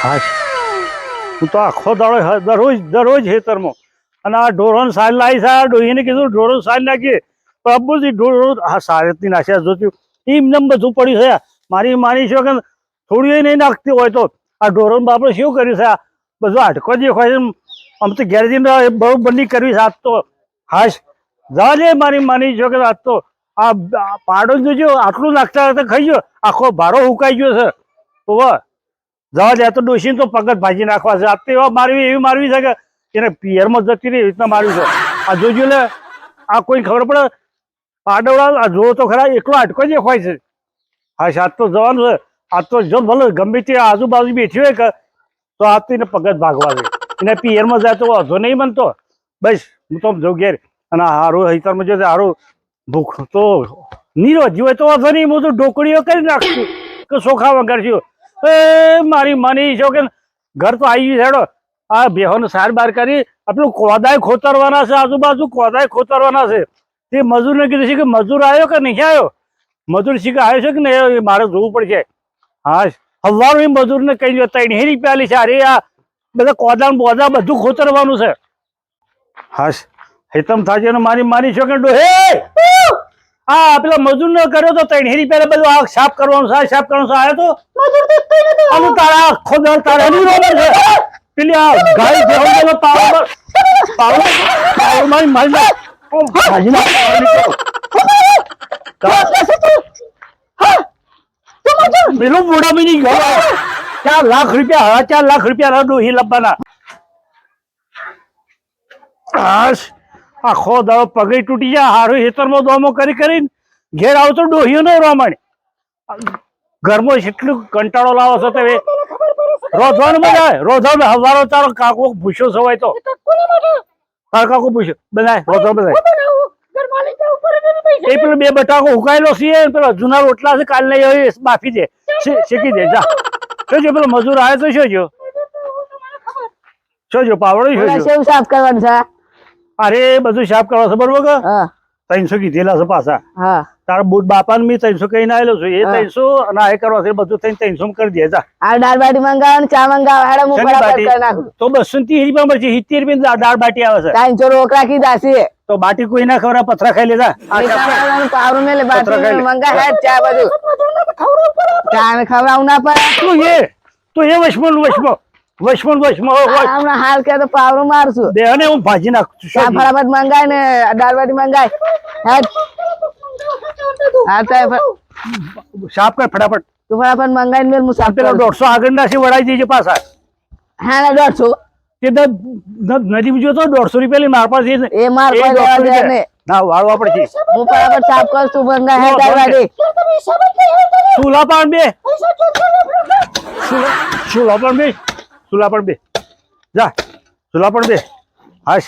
હા હું તો આખો દાડો દરરોજ ખેતરમાં અને આ ઢોરોને સાલ લાવી છે. આ ડોહીને કીધું ઢોરો સાલ નાખીએ પણ અબ્બુજી ઢોરો હા સારથી નાખ્યા જોતું એમને બધું પડ્યું છે. મારી માની છે કે થોડી નહીં નાખતી હોય તો આ ઢોરોને બાપડે શું કર્યું છે? આ બધું હાડકો જે હોય છે આમ તો ઘેર જઈને બહુ બંધી કરવી છે આજ તો. હાશ જવા દે મારી માની છે કે આજ તો આ પાડો જોજો આટલું નાખતા હતા ખાઈ ગયો આખો ભારો હુકાઈ ગયો છે. તો જવા દે તો ડોસીને તો પગત ભાજી નાખવા છે. આ તો એવા મારવી એવી મારવી છે કે એને પિયરમાં જતી રહી રીતના માર્યું છે. આ જોજો લે આ કોઈ ખબર પડે પાડવડા આ જો તો ખરા એકલો હાડકો જે હોય છે. હા આજ તો જવાનું છે. આજ તો જો ભલે ગમે તે આજુબાજુ બેઠી હોય કે તો આજ તો એને પગત ભાગવા છે. એને પિયરમાં જાય તો વાંધો નહીં બનતો. બસ હું તો જઉં ઘેર અને હારું હિતરમાં જો હારું ભૂખ તો નીરોજી હોય તો વાંધો નહીં. હું તો ઢોકળીઓ કરી નાખશું કે ચોખા વગાડશું. મારી માની છો કે ઘર તો આવી ગયું હેડો આ બેહોને સાર બાર કરી આટલું કોદાય ખોતરવાના છે. આજુબાજુ કોદાય ખોતરવાના છે. તે મજૂરને કીધું છે કે મજૂર આવ્યો કે નહીં આવ્યો? મજૂર શીખે આવ્યો છે કે નહીં એ મારે જોવું પડશે. હા હવારું એ મજૂરને કહી દો 3 રૂપિયા છે. અરે આ બધા કોદા બોદા બધું ખોતરવાનું છે. હાશ હેતમ થાજે મારી માની છો કે હે હા પેલા મજૂર ને કર્યો તો 3 રૂપિયા બધું આ સાફ કરવાનું છે. સાફ કરવાનું છે આવ્યો તો મજૂર તારા આખો દર તારા ની રોબર છે. પેલી આ ગાય જેવો પાવર મારી મારી પેલું મોઢા બી નહીં ગયો 4 લાખ રૂપિયા 4 લાખ રૂપિયા ડોહી લપવાના. આખો દાડો પગઈ તૂટી જાય. હારું હેતરમાં દોમો કરી કરીને ઘેર આવતો ડોહીઓ નો રમણ ઘરમાં કેટલું કંટાળો લાવો છો તમે. રોધવાનું બનાવે રોધવાનું હવારો તારો કાકો પૂછ્યો સવાય તો તારો કાકો પૂછ્યો બનાય રોધવા બનાય. એ પેલો 2 બટાકો હુકાયેલો છે પેલો જૂના રોટલા છે કાલ ને બાફી દે શેકી દે જા. શું પેલો મજૂર આવે તો શું જો પાવડો શું સાફ કરવાનું છે? અરે બધું સાફ કરવા છે બરોબર કે 300 કીધેલા છે પાછા. તારા બુટ બાપાને મેં 300 કહીને આવેલો છું. એ 300 અને આ કરવા છે બધું થઈને 300 કરી દે જા. આ દાળ બાટી મંગાવો ચા મંગાવો તો 230 રૂપિયા મળશે. 70 રૂપિયા દાળ બાટી આવે છે. 300 રોકડા કીધા છે તો બાટી કોઈ ના ખવરા પથરા ખાઈ લેતા પાવરું મેલે બાટી મંગા ચા બધું ચા ને ખવડાવું ના પડે. તો એ વશમણ હાલ કે તો પાવરું મારશું બે ને હું ભાજી નાખું છું. ફટાફટ મંગાય ને દાળ બાટી મંગાય સાફ કર ફટાફટ. તું ફટાફટ મંગાઈ ને હું સાફ પેલા 150 આગળ ના વડાઈ દેજે પાછા. હા ને 150 નદી જો તો 150 રૂપિયા માર પાસે એ માર ના વાળવા પડશે. હું ફટાફટ સાફ કર તું મંગાય દાળ બાટી. ચૂલા પણ બે ચૂલા પણ બે જા ચૂલા પણ બે. હાશ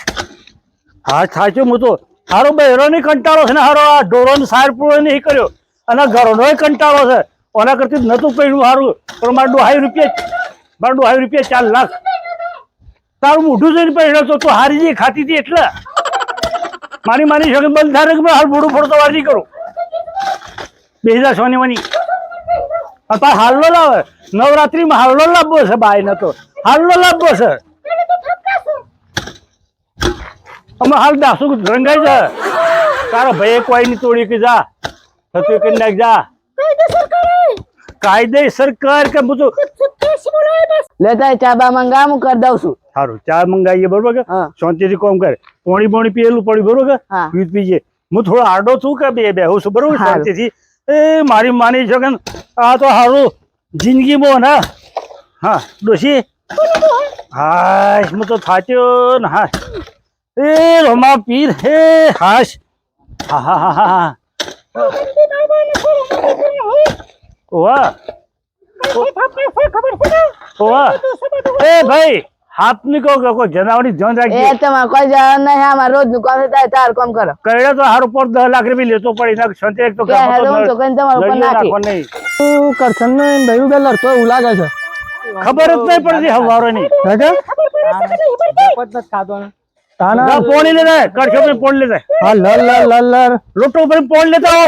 હાશ થાય હું તો હારો બહેરો ની કંટાળો છે ને હારો આ ઢોરો ને સાર પૂરો નહીં કર્યો અને ઘરનો કંટાળો છે. ઓના કરતી નતું પડ્યું સારું પણ મારે 250 રૂપિયા 4 લાખ તારું મોઢું જોઈને પડ્યો તો તું હારી જઈ ખાતી હતી એટલે મારી માની શકે બંધ થાય હાલ મોઢું ફોડતો વાર નહીં કરું. 2000 વાની હાલનો લાવે નવરાત્રીમાં હાલનો લાવવો છે. બાય ન તો હાલનો લાવવો છે. અમે હાલ દાસુ રંગાઈ જાય તારો ભાઈ કોઈ ની તોડી કે જા થતું કરી નાખ જા. કાયદેસર કર કે બધું લેતા ચા મંગા હું કરી દઉં છું. સારું ચા મંગાવીએ બરોબર કે શાંતિથી કોમ કરે. પોણી પીએલું પડ્યું બરોબર કે પીત પીજે. હું થોડો આડો છું કે બેહું છું બરોબર શાંતિથી. એ મારી માની છે કે આ તો સારું જિંદગીમાં ને હા ડોશી હાશ હું તો થાચ્યો ને હા એ રોમા પીર હે હાશ હા હા હા હા ઓવા ઓવા એ ભાઈ હાથ ની કહો જનાવરની ધ્યાન રાખજે. એ તમારે કોઈ જવાનું નહીં. આમાં રોજ નું કામ થાય તાર કામ કરો. કરે તો હારું પર 10 લાખ રૂપિયા લેતો પડી નાખ સંતે એક તો કરશન ને ભાઈ બે લડતો એવું લાગે છે. ખબર જ નહીં પડતી હવારો ની તાના પોણી લેતા કરશો તો પોણ લેતા હા લર લર લર લર લોટો ઉપર પોણ લેતા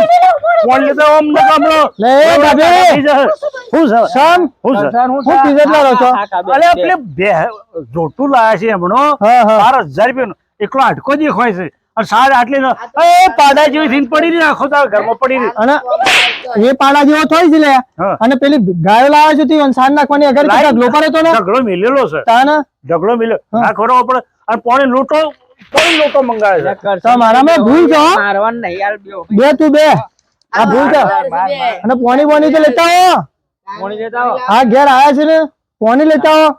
પોણ લેતા ઓમ ન કામલો લે બાબે હું સર સમ હું સર હું કીધું લાવો છો અલે આપણે બે જોટું લાયા છે હમણો હા હા 12,000 રૂપિયાનો એકલો આટકો દેખાય છે અને સાર આટલી નો એ પાડા જેવી થઈને પડી રહી આખો તાર ઘરમાં પડી રહી અને એ પાડા જેવો થોડી છે લે હા. અને પેલી ગાયો લાવે છે તી સાન નાખવાની અગર કેટલા ગ્લોપર હતો ને ઝઘડો મિલેલો છે તાના ઝઘડો મિલ્યો ના ખરો પડે અને પોણી લોટો મંગાવે છે તો મારામાં ભૂલ છે હો. મારવાનું નહીં યાર બ્યો બે તું બે આ ભૂલ છે અને પોણી બોની તો લેતા આવો મોણી લેતા આવો હા ઘેર આયા છે ને પોણી લેતા આવો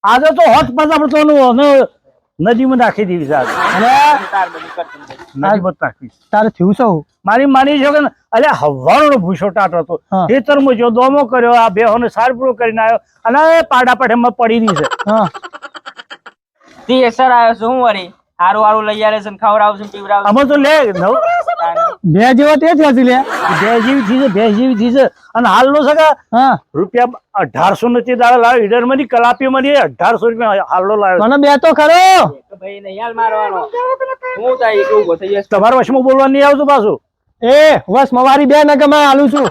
આજે તો હોત પાછા આપણે તો નદીમાં નાખી દીધી છે આજે. અને તાર બધી કરતું નદીમાં જ નાખી તારે થયું શું મારી માની છે કે અરે હવાનો ભૂસો ટાટ હતો હા. ખેતરમાં જો દોમો કર્યો આ બેહોને સાર પૂરો કરીને આવ્યો અને પાડા પઠેમાં પડી રહી છે હા તી સર આવ્યો છું હું વળી હારું હારું લઈ આવે છે ને ખવડાવશું ને પીવડાવશું આમાં તો લે બે જેવા તે થયા છે લે ભેંસ જેવી થઈ છે ભેંસ જેવી થઈ છે અને હાલનો છે કે હા રૂપિયા 1800 ને તે દાડા લાવ્યો ઈડર માંથી કલાપી માંથી 1800 રૂપિયા હાલનો લાવ્યો મને બે તો ખરો તો ભાઈ નહીં હાલ મારવાનો હું થાય કે ઉભો થઈ જશે તમારા વશમાં બોલવા નહીં આવતું પાછું એ બસ મવારી બે ને ગમે આલું છું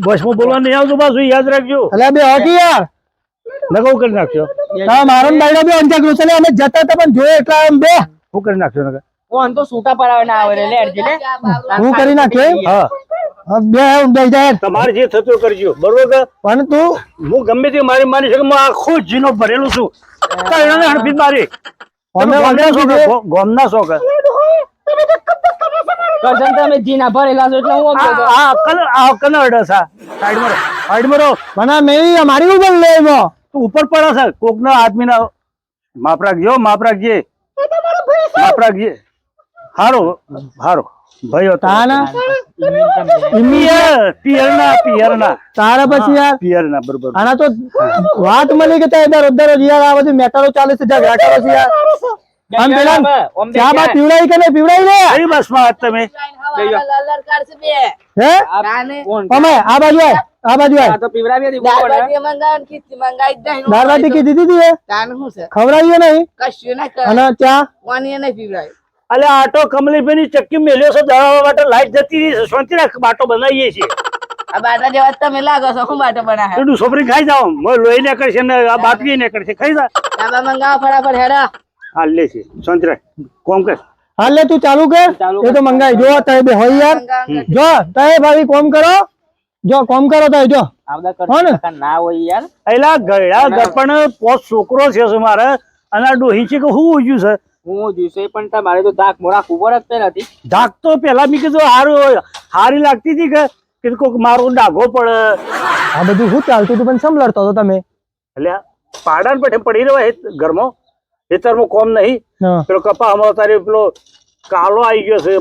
વશમાં બોલવા નહીં આવતું પાછું યાદ રાખજો એટલે બે હોકી યાર નકર કરી નાખજો હા મારો ને બાયડા બે અંજા ગ્લો ચલે અમે જતા હતા પણ જોયે એટલા એમ બે શું કરી નાખજો નકર ઓન તો છૂટા પડાવે ના આવે લે અરજી લે હું કરી નાખ્યો એમ? હા હવે બે બે જાય તમારે જે થતું એ કરજો બરોબર કે પણ તું હું ગમે તે મારી માની છે કે હું આખો જીનો ભરેલું છું કઈ એને હડફી મારી અમે ગોમના વાંધો શોખ કીધું. ગોમના શોખ કરજણ તમે જીના ભરેલા છો એટલે હું આમ કહું છું. આ કનડ સાઈડમાં રહો મને મેં અમારી ઉપર લે એમાં તું ઉપર પડે છે કોકના આદમીના માપ રાખજો માપ રાખજે હારો હારો ભાઈઓ તાના પિયરના તારા પછી યાર પિયરના બરોબર આના તો વાત મળી કે ત્યાં દરરોજ યાર આ બધું મેટરો ચાલે છે ઝઘડા કરો છે યાર આમ પેલા ઓમ ચા બા પીવડાવી કે નહીં પીવડાવી લે કઈ બસમાં આજ તમે હે કોણ અમે આ બાજુ આય આ બાજુ આય આ તો પીવડાવી હતી કોણ દાળ બાટી કીધી હતી એ ખવડાવીએ નહીં અને ચા અલે આટો કમલીભાઈ ની ચક્કી મેલ્યો છે દળાવવા માટે લાઈટ જતી રહી છે શાંતિ રાખ બાટો બનાવીએ છીએ તું છોકરી ખાઈ જાઓ લોહી ને કરશે ને આ બાટવી ને કરશે ખાઈ જા હાલ લે છે શાંતિ રાખ કોમ કર હાલ લે તું ચાલુ કર ચાલુ એ તો મંગાઈ જો તય બે હોય યાર જો તય ભાઈ કોમ કરો જો કોમ કરો તય જો આવડા હો ને? કરતા ના હોય યાર એલા ગળ્યા ગપણ પોત છોકરો છે મારે અને આ ડોહી છે કે હું ઉજ્યું છે હું જોઈશે પણ તમારે તો દાખ મોરા ખુબર જ નથી ધાક તો પેલા મેં કીધું હારી લાગતી હતી કે કોઈક મારો ડાઘો પડે આ બધું શું ચાલતું હતું પણ સમ લડતો હતો તમે એટલે પાડા ને પેઠે પડી રહ્યો ઘરમાં ખેતરમાં કોમ નહીં હા. પેલો કપા હમણાં તારે પેલો કાલો આવી ગયો છે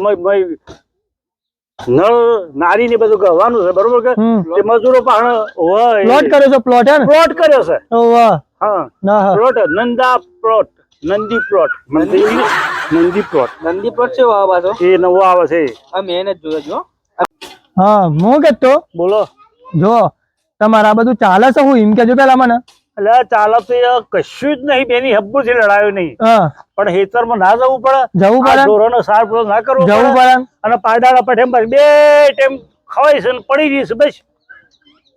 નળ નારી ને બધું ગવાનું છે બરોબર કે હમ. તે મજૂરો પણ પ્લોટ કર્યો છે પ્લોટ હે ને પ્લોટ કર્યો છે વાહ હા ના હા પ્લોટ નંદા પ્લોટ નંદી પ્લોટ નંદી પ્લોટ નંદી પ્લોટ છે આ બાજુ એ નવો આવે છે અમે એને જ જોયો જો હા હું કેતો બોલો જો તમારે આ બધું ચાલે છે હું એમ કેજો પેલા મને એટલે ચાલો તો એ કશું જ નહીં બેની હબ્બુ થી લડાયો નહીં હા પણ ખેતરમાં ના જવું પડે જવું પડે ઢોરોનો સાર પૂરો ના કરવો જવું પડે પડે અને પાડાળા પઠે બસ બે ટાઈમ ખવાય છે ને પડી રહી છે બસ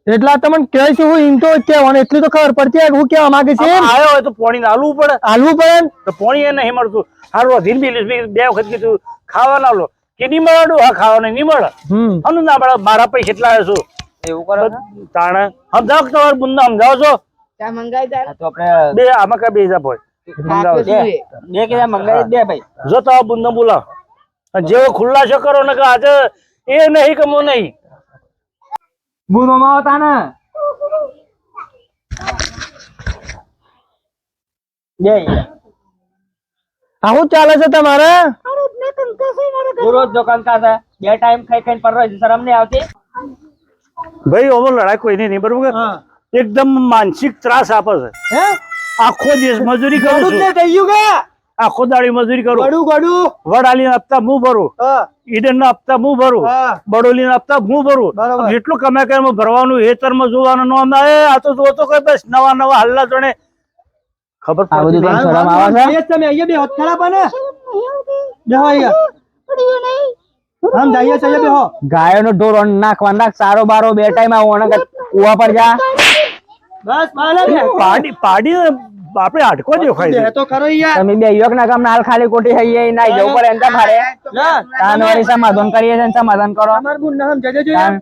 એટલા તમને કહે છે હું એમ તો કહેવાનું એટલી તો ખબર પડતી હોય કે હું કેવા માંગે છે એમ. આવ્યો હોય તો પાણી હાલવું પડે હાલવું પડે ને. તો પાણી એ નહીં મળતું હારું અધીન બી બે વખત કીધું ખાવા ના લો કે નહીં મળે હા ખાવા નહીં મળે હમ ના મળે મારા પૈસા એટલા આવ્યો છું એવું કરો છો? તાણે સમજાવો કે તમારે બુંદા સમજાવો છો આ તો આપણે બે આમાં કઈ બે જાપ હોય સમજાવો છો. બે કેજા મંગાવી દે ભાઈ જો તો બુંદા બોલાવો અને જેવો ખુલ્લાશો કરો ને કે આજે એ નહીં કે હું નહીં બુનો માં આવતા ને બે આવું ચાલે છે તમારે રોજ દુકાન કા છે બે ટાઈમ ખાઈ ખાઈને પર રહી શરમ નહીં આવતી ભાઈ ઓવો લડાઈ કોઈ નહીં બરોબર કે એકદમ માનસિક ત્રાસ આપે છે હે આખો દિવસ મજૂરી કરું ગળું જ છું નહીં થઈ ગયું કે આખો દાડી મજૂરી કરું ગળું ગળું વડાલી ના હપ્તા હું ભરું હા ઈડન ના હપ્તા હું ભરું હા. બડોલી ના હપ્તા હું ભરું બરોબર. જેટલું કમાય કરે ભરવાનું હેતરમાં જોવાનું નો આવે આ તો જો તો કઈ બસ નવા નવા હલ્લા જોડે ખબર આ બધું પડતી તમને નહીં. શરમ આવે છે? જઈએ જ તમે અહીંયા બેહો તો ખરા પણ બેહો અહીંયા આમ જઈએ છીએ બેહો ગાયોનો ઢોર ઓન નાખવા નાખ સારો બારો બે ટાઈમ આવો ઓને કુવા પર જા બસ બાલે બે પાડી આપણે હાડકો દેખાય છે. બે તો ખરો યાર તમે બે યોગ ના કામ હાલ ખાલી કોટી થઈ ના જવું પડે એમ મારે લા તાન વાળી સમાધાન કરીએ છે ને સમાધાન કરો તમાર બુન નામ જજે જો તાન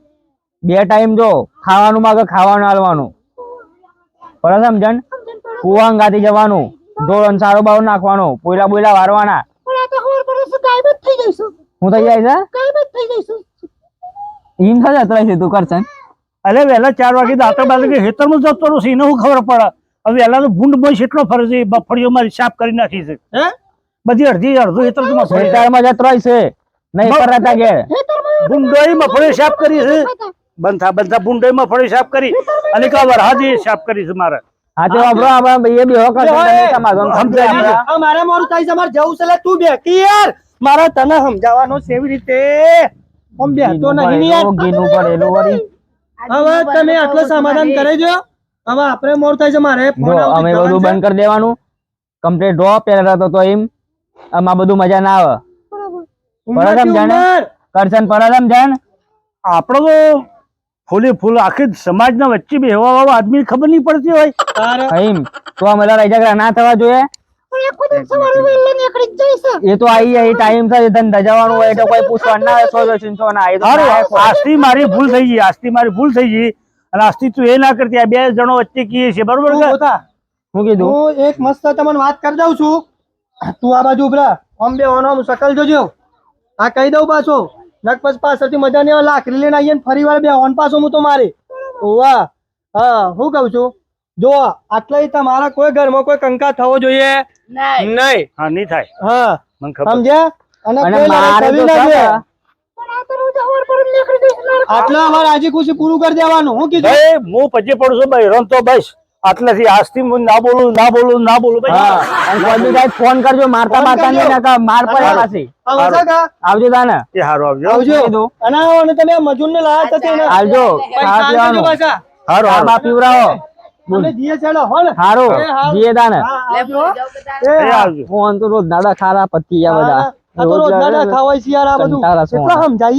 બે ટાઈમ જો ખાવાનું માગે ખાવાનું હાલવાનું બરાબર સમજણ કુવા ગાતી જવાનું ઢોર સારો બારો નાખવાનો પોયલા બોયલા વારવાના હું થઈ જાય છે એમ થશે અત્યારે છે તું કરશે અરે વહેલા 4 વાગે દાંતર બાંધી કે હેતરમાં જતો રહું છું એને શું ખબર પડે હવે વહેલા તો ભૂંડ બોય એટલો ફરે છે બફળીઓ મારી સાફ કરી નાખી છે હે બધી અડધું હેતર તો મફળી છે. ખેતરમાં જતો રહી છે નહીં પર રહેતા ઘેર ભૂંડોય મફળી સાફ કરી છે બંધા ભૂંડોય મફળી સાફ કરી અને કા વરહાદી સાફ કરી છે મારે હા તો વાપરો આપણે બે બેહો કરશે તમે સમાધાન સમજાય સમજાય છે. આ મારે મોરું થાય છે મારે જવું છે લે તું બેઠી યાર મારે તને સમજાવવાનો છે એવી રીતે આમ બેહતો નહીં ને યાર ગીનું પડેલું વળી હવે તમે આટલું સમાધાન કરી દો હવે આપણે મોર થાય છે મારે જો અમે બધું બંધ કરી દેવાનું કમ્પ્લીટ ડ્રો પેલા રહેતો તો એમ આમાં બધું મજા ના આવે બરાબર સમજાણે કરશન પર સમજાણ આપણો તો ફૂલે ફૂલ આખી સમાજના વચ્ચે બેહવા વાળો આદમી ખબર નહીં પડતી હોય એમ તો અમે લડાઈ ઝઘડા ના થવા જોઈએ એ તો આઈ જાય ટાઈમ થાય ધંધા જવાનું હોય તો કોઈ પૂછવાનું ના હોય સો જોઈશું સો ના એ તો સારું ના હોય. આજથી મારી ભૂલ થઈ ગઈ આજથી મારી ભૂલ થઈ ગઈ અને આજથી તું એ ના કરતી આ બે જણો વચ્ચે કીએ છે બરોબર તું કે ગોતા, હું કીધું હું એક મસ્ત તમને વાત કરી દઉં છું તું આ બાજુ ઉભરા આમ બે આમ શકલ જોજો આ કહી દઉં પાછો નક પછી પાછળથી મજા નહીં આવે લાકડી લઈને આવીએ ને ફરી વાર બે ઓન પાછો હું તો મારે વાહ હા હું કહું છું જો આટલા તમારા કોઈ ઘરમાં કોઈ કંકા થવો જોઈએ નહીં હા નહીં થાય હા મને ખબર સમજ્યા અને અને કોઈ લડાઈ મારે થવી તો ના છે જોઈએ. ને, આટલા અમારે રાજી ખુશી પૂરું કરી દેવાનું હું કીધું ભાઈ હું પછી પડું છું ભાઈ રમ તો બસ આટલેથી આજથી હું ના બોલું ના બોલું ના બોલું હા ભાઈ અને કોઈ બી કાંઈ ફોન કરજો મારતા ફોન મારતા કરજો. નહીં નકા માર પડે પાછી આવો છો કા? આવજો તાને એ હારું આવજો આવજો કીધું. અને આવો અને તમે મજૂર ને લાયા હતા તેને આવજો પૈસા ખાવા આપજો પીવાનું પાછા. હારું ચા હારું બા પીવડાવો અમે જીએ ચાલો હો ને હારું એ હારું. જીએ તાને હા, આવજો. એ આવજો ફોન તો રોજ દાડા ખારા પતી ગયા બધા આ તો રોજ ના ખાવાય છે યાર આ બધું કંટાળા શું એટલા સમજાય